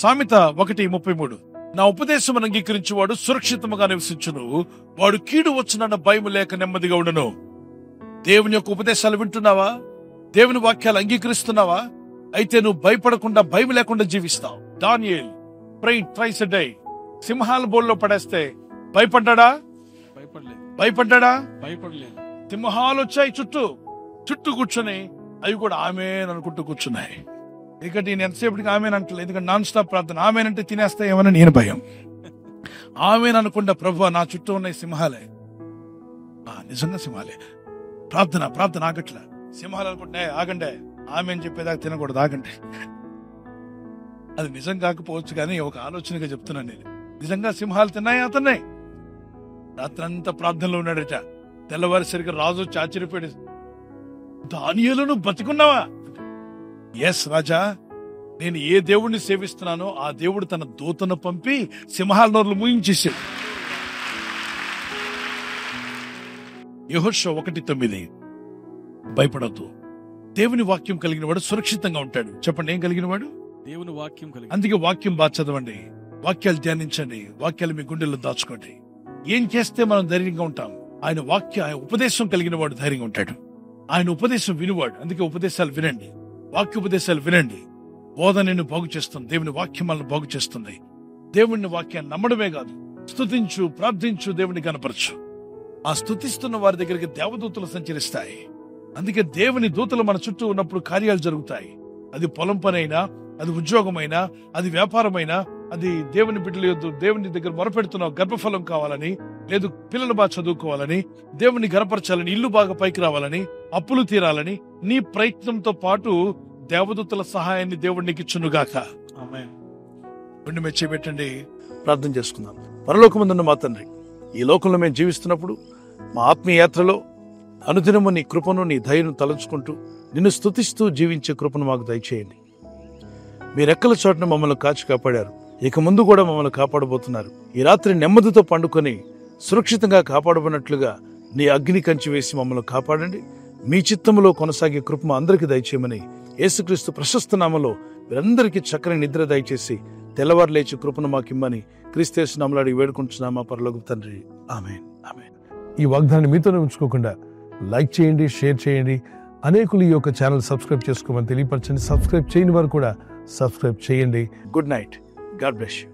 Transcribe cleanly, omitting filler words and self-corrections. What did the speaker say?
సామెత 1:33. నా ఉపదేశం అంగీకరించేవాడు సురక్షితముగా నివసించును, వాడు కీడు వచ్చునన్న భయం లేక నెమ్మదిగా ఉండను. దేవుని యొక్క ఉపదేశాలు వింటున్నావా? దేవుని వాక్యాలు అంగీకరిస్తున్నావా? అయితే నువ్వు భయపడకుండా, భయం లేకుండా జీవిస్తావు. Daniel prayed twice a day. సింహాల బోల్లో పడేస్తే భయపడ్డా? భయపడ్డా? సింహాలు వచ్చాయి చుట్టూ కూర్చొని, అవి కూడా ఆమేన్ అనుకుంటూ కూర్చున్నాయి. ఇక నేను ఎంతసేపటికి ఆమెన్ అంటలేదు, ఎందుకంటే నాన్ స్టాప్ ప్రార్థన. ఆమెన్ అంటే తినేస్తాయేమని నేను భయం. ఆమెన్ అనుకుంటా, ప్రభు నా చుట్టూ ఉన్నాయి సింహాలే. నిజంగా సింహాలే. ప్రార్థన ఆగట్లా. సింహాలు అనుకుంటే ఆగండి, ఆమెన్ చెప్పేదాకా తినకూడదు, ఆగండి. అది నిజం కాకపోవచ్చు, కానీ ఒక ఆలోచనగా చెప్తున్నాను నేను. నిజంగా సింహాలు తిన్నాయి అతన్నే. రాత్రంతా ప్రార్థనలో ఉన్నాడట. తెల్లవారిసరిగా రాజు వచ్చి ఆశ్చర్యపోయాడు, దానియేలును బతికున్నావా? ఎస్ రాజా, నేను ఏ దేవుడిని సేవిస్తున్నానో ఆ దేవుడు తన దూతను పంపి సింహాల నోర్లు మూయించేశాడు. యెహోషువ 1:9. భయపడద్దు. దేవుని వాక్యం కలిగిన వాడు సురక్షితంగా ఉంటాడు. చెప్పండి, ఏం కలిగిన వాడు? దేవుని వాక్యం కలిగిన. అందుకే వాక్యం బాగా చదవండి, వాక్యాలు ధ్యానించండి, వాక్యాలు మీ గుండెల్లో దాచుకోండి. ఏం చేస్తే మనం ధైర్యంగా ఉంటాం? ఆయన ఉపదేశం కలిగిన వాడు ధైర్యంగా ఉంటాడు. ఆయన ఉపదేశం వినువాడు. అందుకే ఉపదేశాలు వినండి, వాక్యోపదేశాలు వినండి. బోధ నిన్ను బాగు చేస్తుంది, దేవుని వాక్యం మనల్ని బాగు చేస్తుంది. దేవుని వాక్యాన్ని నమ్మడమే కాదు, స్తుతించు, ప్రార్థించు, దేవుని కనపరచు. ఆ స్తుతిస్తున్న వారి దగ్గరికి దేవదూతలు సంచరిస్తాయి. అందుకే దేవుని దూతలు మన చుట్టూ ఉన్నప్పుడు కార్యాలు జరుగుతాయి. అది పొలం పనైనా, అది ఉద్యోగమైనా, అది వ్యాపారమైనా, అది దేవుని బిడ్డల యొద్ద దేవుని దగ్గర మొరపెడుతున్నావు, గర్భఫలం కావాలని, లేదు పిల్లలు బాగా చదువుకోవాలని, దేవుని గనపరచాలని, ఇల్లు బాగా పైకి రావాలని, అప్పులు తీరాలని, నీ ప్రయత్నంతో పాటు దేవదూతల సహాయాన్ని దేవుడు నీకు ఇచ్చునుగాక. ఆమేన్. గుండె మెచ్చేపెట్టండి, ప్రార్థన చేసుకుందాం. పరలోకమందున్న మా తండ్రి, ఈ లోకంలో మేము జీవిస్తున్నప్పుడు మా ఆత్మీయ యాత్రలో అనుదినము నీ కృపను, నీ దయను తలంచుకుంటూ నిన్ను స్తుతిస్తూ జీవించే కృపను మాకు దయచేయండి. మీ రెక్కల చోటున మమ్మల్ని కాచి కాపాడారు, ఇక ముందు కూడా మమ్మల్ని కాపాడబోతున్నారు. ఈ రాత్రి నెమ్మదితో పండుకొని సురక్షితంగా కాపాడబడినట్లుగా నీ అగ్ని కంచి వేసి మమ్మల్ని కాపాడండి. మీ చిత్తములో కొనసాగే కృప మా అందరికీ దయచేయమని యేసుక్రీస్తు ప్రశస్త నామములో మీరందరికీ చక్కని నిద్ర దయచేసి తెల్లవారు లేచి కృపను మాకిమ్మని క్రీస్తు యేసు నామములో అడిగి వేడుకుంటున్నామా పరలోకపు తండ్రి. ఆమేన్, ఆమేన్. ఈ వాగ్దానాన్ని మీతోనే ఉంచుకోకుండా లైక్ చేయండి, షేర్ చేయండి. అనేకులు ఈ యొక్క ఛానల్ సబ్స్క్రైబ్ చేసుకోమని తెలియపరచండి. సబ్స్క్రైబ్ చేయని వారు కూడా సబ్స్క్రైబ్ చేయండి. Good night. God bless you.